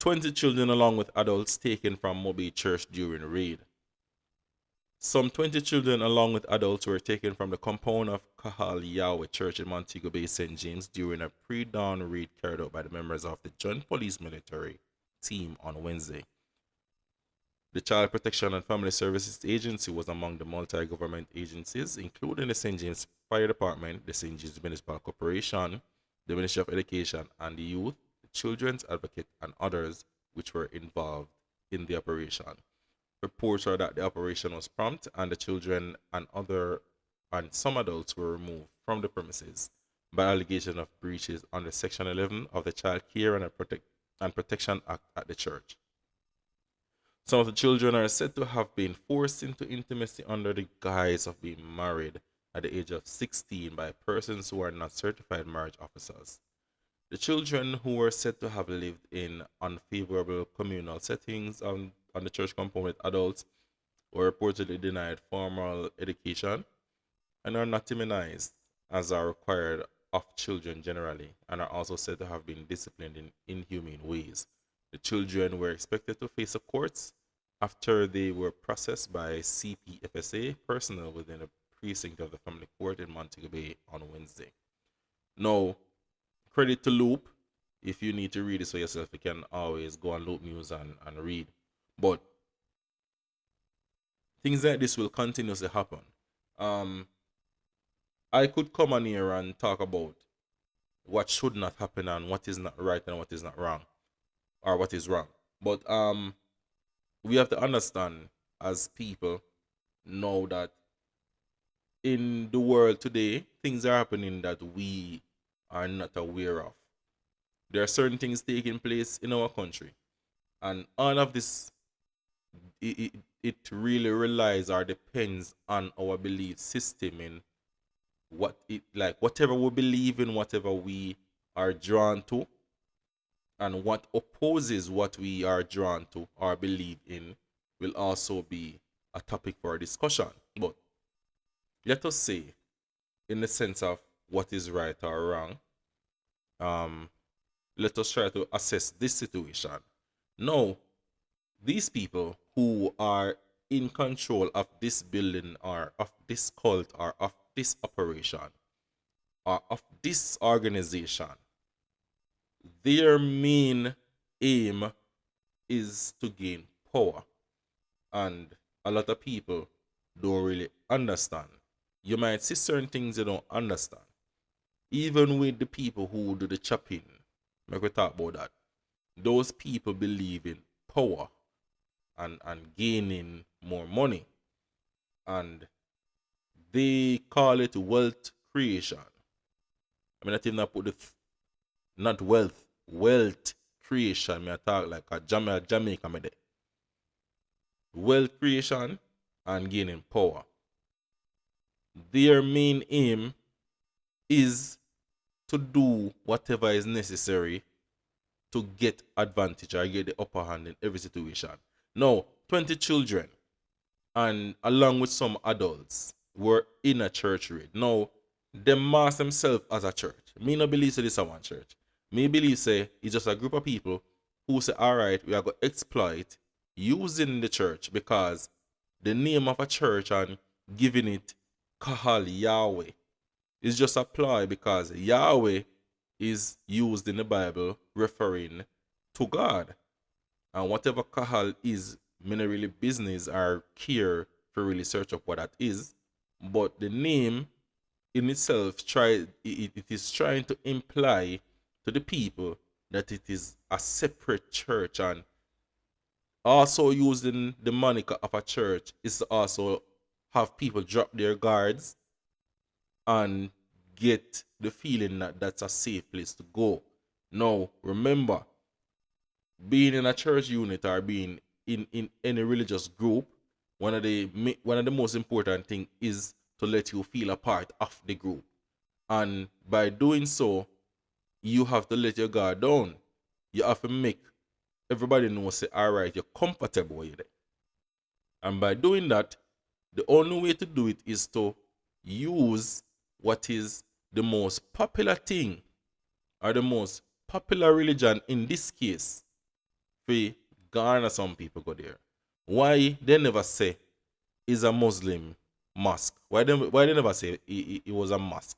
20 children along with adults taken from Mobay Church during a raid. Some 20 children along with adults were taken from the compound of Kahal Yahweh Church in Montego Bay, St. James during a pre-dawn raid carried out by the members of the Joint Police Military Team on Wednesday. The Child Protection and Family Services Agency was among the multi-government agencies, including the St. James Fire Department, the St. James Municipal Corporation, the Ministry of Education and the Youth, the Children's Advocate, and others, which were involved in the operation. Reports are that the operation was prompt and the children and some adults were removed from the premises by allegation of breaches under Section 11 of the Child Care and Protection Act at the church. Some of the children are said to have been forced into intimacy under the guise of being married at the age of 16 by persons who are not certified marriage officers. The children, who were said to have lived in unfavorable communal settings on the church compound with adults, were reportedly denied formal education and are not immunized as are required of children generally, and are also said to have been disciplined in inhumane ways. The children were expected to face the courts after they were processed by CPFSA personnel within the precinct of the family court in Montego Bay on Wednesday. Now, credit to Loop. If you need to read this for yourself, you can always go on Loop News and read. But things like this will continuously happen. I could come on here and talk about what should not happen and what is not right and what is not wrong, or what is wrong. But we have to understand as people know that in the world today, things are happening that we are not aware of. There are certain things taking place in our country, and all of this, it really relies or depends on our belief system in what it like, whatever we believe in, whatever we are drawn to, and what opposes what we are drawn to or believe in will also be a topic for discussion. But let us say, in the sense of what is right or wrong, let us try to assess this situation. Now, these people who are in control of this building or of this cult or of this operation or of this organization, their main aim is to gain power. And a lot of people don't really understand. You might see certain things you don't understand. Even with the people who do the chopping, like we talk about that, those people believe in power and gaining more money. And they call it wealth creation. I mean, not even put the not wealth creation. I talk like a Jamaica me there. Wealth creation and gaining power. Their main aim is to do whatever is necessary to get advantage or get the upper hand in every situation. Now, 20 children and along with some adults were in a church raid. Now, they mass themselves as a church. Me no believe this is one church. Me believe say it's just a group of people who say, all right, we are going to exploit using the church because the name of a church and giving it Kahal Yahweh is just a ploy because Yahweh is used in the Bible referring to God. And whatever Kahal is, many really business or care for really search up what that is. But the name in itself it is trying to imply to the people that it is a separate church, and also using the moniker of a church is to also have people drop their guards and get the feeling that that's a safe place to go. Now, remember, being in a church unit or being in any religious group, one of the most important thing is to let you feel a part of the group. And by doing so, you have to let your guard down. You have to make everybody know, say, all right, you're comfortable with it. And by doing that, the only way to do it is to use what is the most popular thing or the most popular religion in this case for garner some people go there. Why they never say is a Muslim mosque? Why they never say it was a mosque?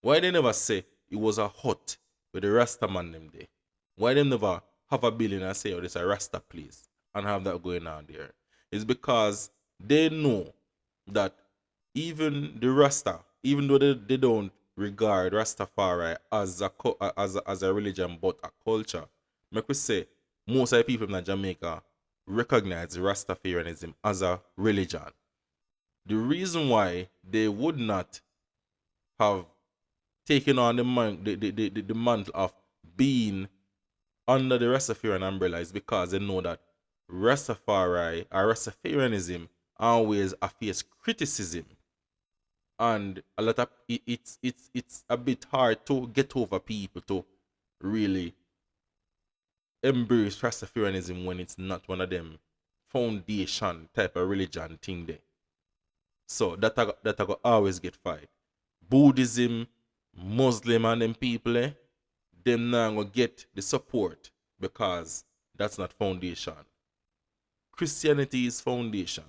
Why they never say it was a hut with the Rasta man them there? Why they never have a building and say, oh, this a Rasta place and have that going on there? It's because they know that even the Rasta, even though they don't regard Rastafari as as a religion but a culture, make we say most of the people in Jamaica recognize Rastafarianism as a religion. The reason why they would not have taken on the mantle of being under the Rastafarian umbrella is because they know that Rastafari or Rastafarianism always face criticism, and a lot of it's a bit hard to get over people to really embrace Rastafarianism when it's not one of them foundation type of religion thing there. So that I go always get fight. Buddhism, Muslim and them people, them now gonna get the support because that's not foundation. Christianity is foundation.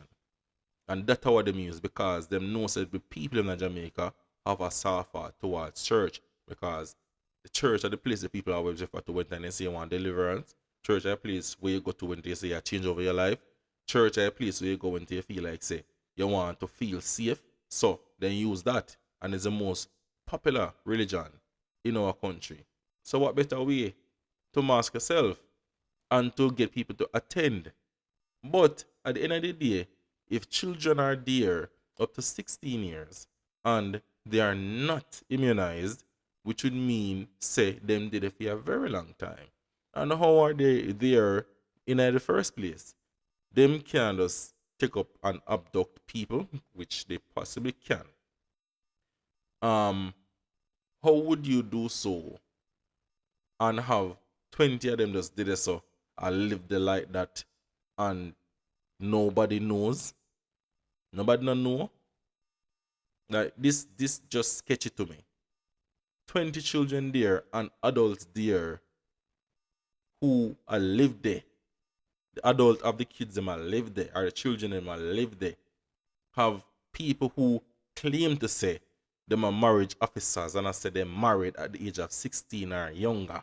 And that's what them use because them know that the people in Jamaica have a soft heart towards church because the church are the place the people always refer to when they say you want deliverance. Church are a place where you go to when they say you change over your life. Church are a place where you go when you feel like say you want to feel safe. So then use that, and it's the most popular religion in our country. So what better way to mask yourself and to get people to attend? But at the end of the day, if children are there up to 16 years and they are not immunized, which would mean, say, them did it for a very long time. And how are they there in the first place? Them can just take up and abduct people, which they possibly can. How would you do so and have 20 of them just did it so and live the life that and nobody knows? Nobody don't know. Like this just sketchy to me. 20 children there and adults there who are live there. The adult of the kids them are live there, or the children them are live there. Have people who claim to say them are marriage officers and I say they're married at the age of 16 or younger.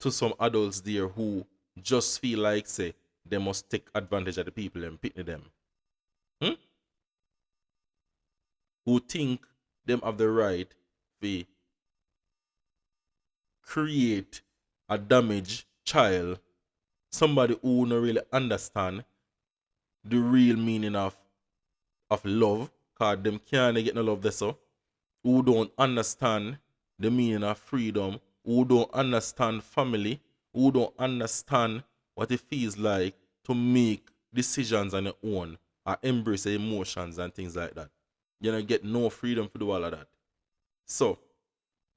To some adults there who just feel like say they must take advantage of the people and pity them. Who think them have the right to create a damaged child, somebody who don't really understand the real meaning of love, cause them can't get no love there so, who don't understand the meaning of freedom, who don't understand family, who don't understand what it feels like to make decisions on your own or embrace your emotions and things like that. You don't get no freedom to do all of that. So,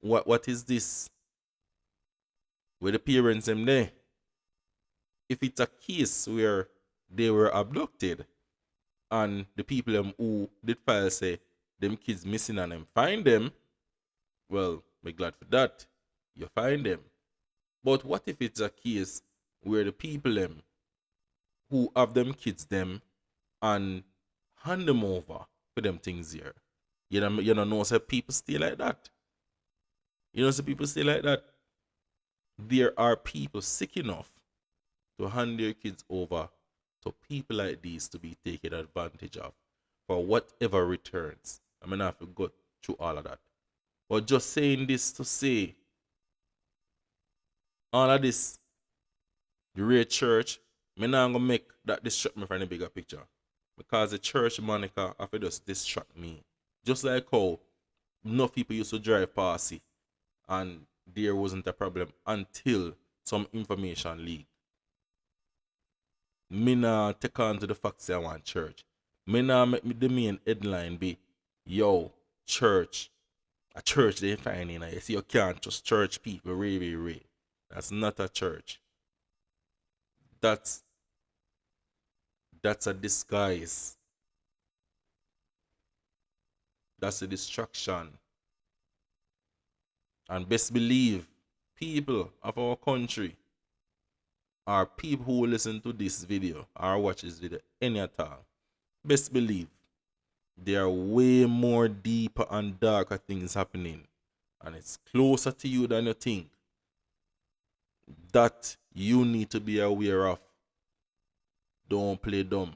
what is this? With the parents them there? If it's a case where they were abducted and the people them who did file say them kids missing and them find them, well, we're glad for that. You find them. But what if it's a case where the people them who have them kids them and hand them over for them things here? You know say people stay like that. You know say people stay like that. There are people sick enough to hand their kids over to people like these to be taken advantage of for whatever returns. I mean, I have to go through all of that. But just saying this to say, all of this, the real church, I'm not going to make that distract me from the bigger picture. Because the church moniker have to just distract me. Just like how enough people used to drive past it and there wasn't a problem until some information leaked. Me nah take on to the facts I want church. Me nah make the main headline be, yo, church. A church they find in. You see, you can't trust church people, really. That's not a church. That's a disguise. That's a distraction. And best believe, people of our country, or people who listen to this video or watch this video any at all, best believe there are way more deeper and darker things happening, and it's closer to you than you think, that you need to be aware of. Don't play dumb.